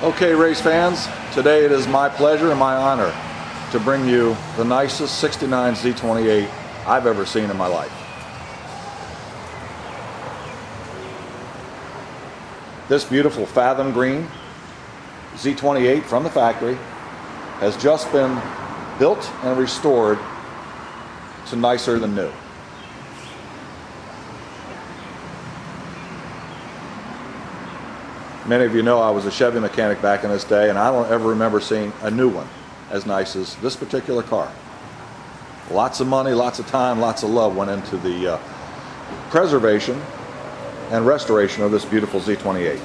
Okay, race fans, today it is my pleasure and my honor to bring you the nicest 69 Z28 I've ever seen in my life. This beautiful Fathom Green Z28 from the factory has just been built and restored to nicer than new. Many of you know I was a Chevy mechanic back in this day, and I don't ever remember seeing a new one as nice as this particular car. Lots of money, lots of time, lots of love went into the preservation and restoration of this beautiful Z28.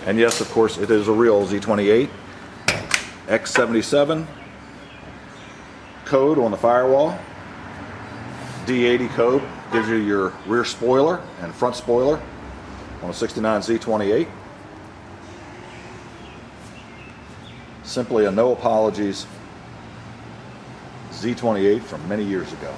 And yes, of course, it is a real Z28. X77 code on the firewall. D80 code gives you your rear spoiler and front spoiler on a 69 Z28. Simply a no apologies Z28 from many years ago.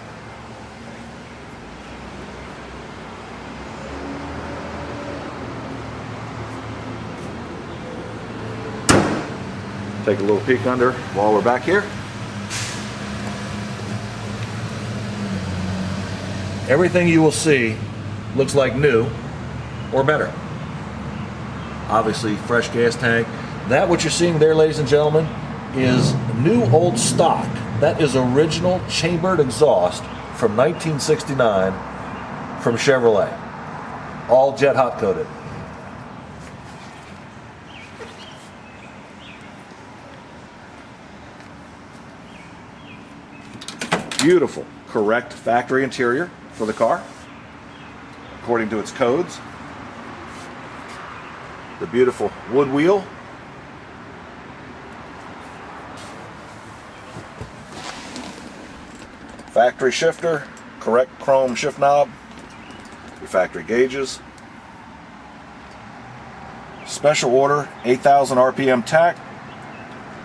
Take a little peek under while we're back here. Everything you will see looks like new or better. Obviously, fresh gas tank. That what you're seeing there, ladies and gentlemen, is new old stock. That is original chambered exhaust from 1969 from Chevrolet. All jet hot coated. Beautiful, correct factory interior for the car, according to its codes. The beautiful wood wheel. Factory shifter, correct chrome shift knob, your factory gauges. Special order, 8,000 RPM tach,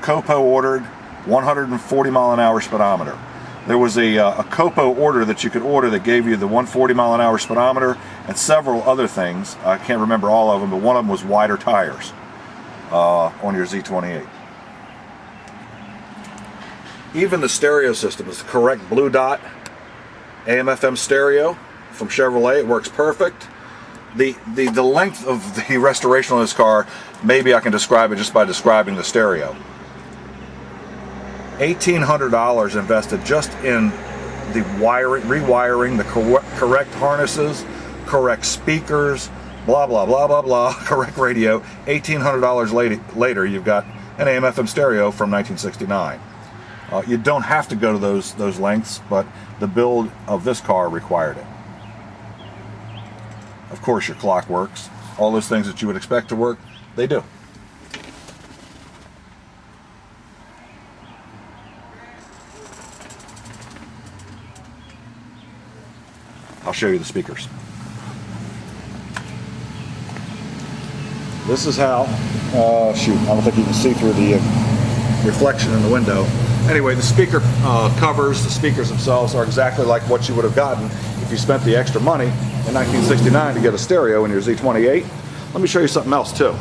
Copo ordered 140 mile an hour speedometer. There was a Copo order that you could order that gave you the 140 mile an hour speedometer and several other things. I can't remember all of them, but one of them was wider tires on your Z28. Even the stereo system is the correct blue dot AM/FM stereo from Chevrolet. It works perfect. The length of the restoration on this car, maybe I can describe it just by describing the stereo. $1,800 invested just in the rewiring, the correct harnesses, correct speakers, blah blah blah blah blah, correct radio. $1,800 later, you've got an AM/FM stereo from 1969. You don't have to go to those lengths, but the build of this car required it. Of course, your clock works. All those things that you would expect to work, they do. I'll show you the speakers. This is how, shoot, I don't think you can see through the reflection in the window. Anyway, the speaker covers, the speakers themselves are exactly like what you would have gotten if you spent the extra money in 1969 to get a stereo in your Z28. Let me show you something else too.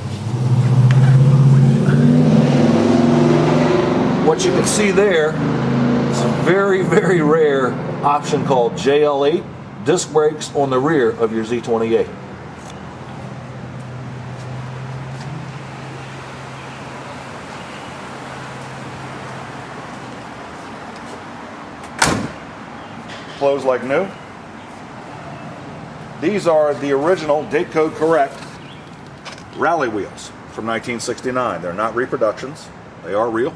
What you can see there is a very, very rare option called Jl8 Disc Brakes on the rear of your Z28. Close like new. These are the original, date code correct, rally wheels from 1969. They're not reproductions, they are real.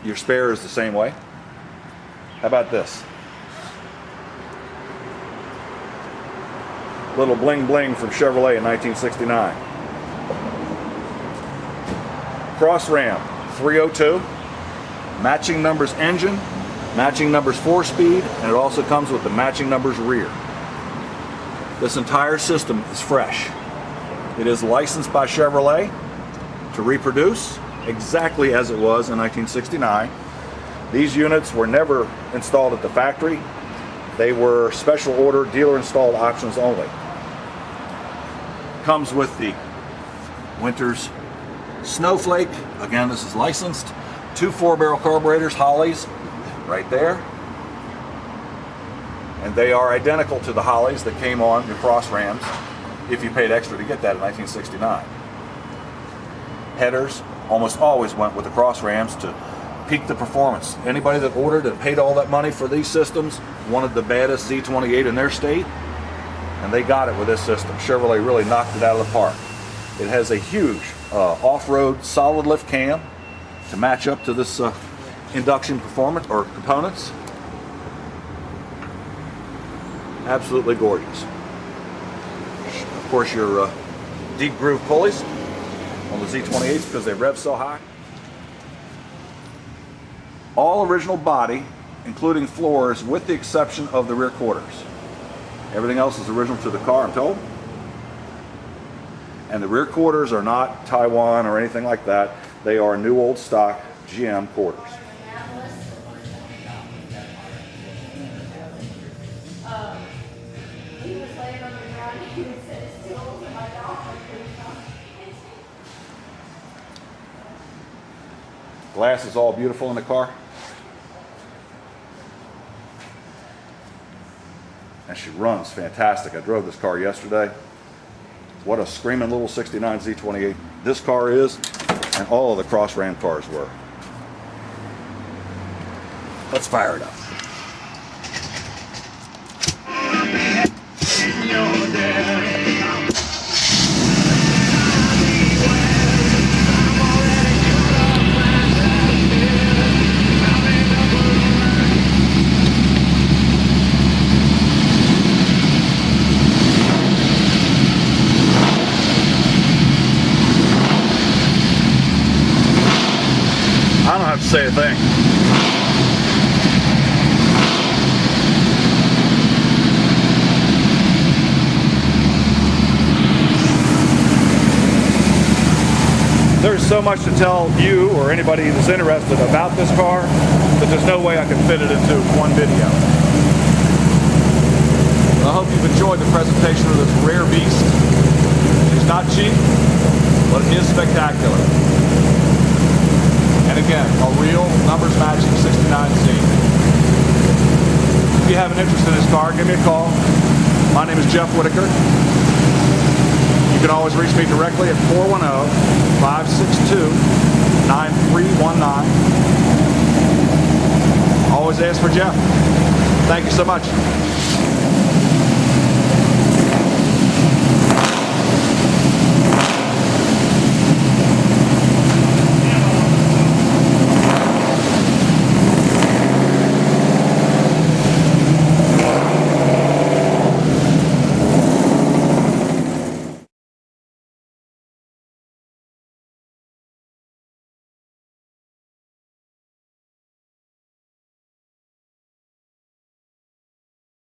Your spare is the same way. How about this? Little bling bling from Chevrolet in 1969. Cross Ram 302, matching numbers engine, matching numbers 4-speed, and it also comes with the matching numbers rear. This entire system is fresh. It is licensed by Chevrolet to reproduce exactly as it was in 1969. These units were never installed at the factory. They were special order, dealer installed options only. Comes with the Winter's Snowflake. Again, this is licensed. 2 4-barrel carburetors, Holleys, right there. And they are identical to the Holleys that came on your Cross Rams if you paid extra to get that in 1969. Headers almost always went with the Cross Rams to peak the performance. Anybody that ordered and paid all that money for these systems wanted the baddest Z28 in their state, and they got it with this system. Chevrolet really knocked it out of the park. It has a huge off-road solid lift cam to match up to this induction performance or components. Absolutely gorgeous. Of course, your deep groove pulleys on the Z28s because they rev so high. All original body, including floors, with the exception of the rear quarters. Everything else is original to the car, I'm told. And the rear quarters are not Taiwan or anything like that. They are new old stock GM quarters. Glass is all beautiful in the car. And she runs fantastic. I drove this car yesterday. What a screaming little 69 Z28 this car is, and all of the Cross Ram cars were. Let's fire it up. I don't have to say a thing. There's so much to tell you or anybody that's interested about this car that there's no way I can fit it into one video. I hope you've enjoyed the presentation of this rare beast. It's not cheap, but it is spectacular. And again, a real numbers matching 69Z. If you have an interest in this car, give me a call. My name is Jeff Whitaker. You can always reach me directly at 410-562-9319. Always ask for Jeff. Thank you so much.